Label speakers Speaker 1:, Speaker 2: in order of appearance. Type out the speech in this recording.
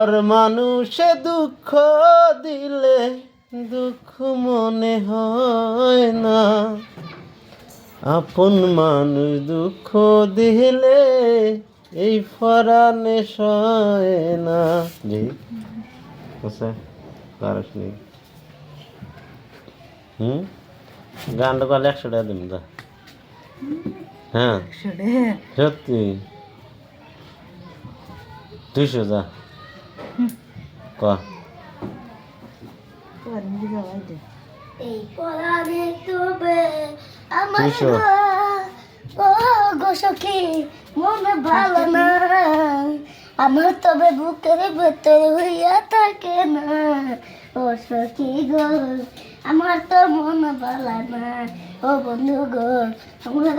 Speaker 1: আর মানুষে দুঃখ দিলে দুঃখ মনে হয় না, আপন মানুষ দুঃখ দিলে এই পরাণে সয় না। জি আচ্ছা পারস নি গানটা কালে 100 টাকা দিন দা। হ্যাঁ সত্যি 200 যা ক
Speaker 2: এই পরাণে তবে আমার
Speaker 1: 200
Speaker 2: ও গো সখী মন ভালো না, আমার তবে বুকের ভেতর হইয়া থাকে না। ও সখী গো আমার তো মন ভালো না, ও বন্ধু গো আমার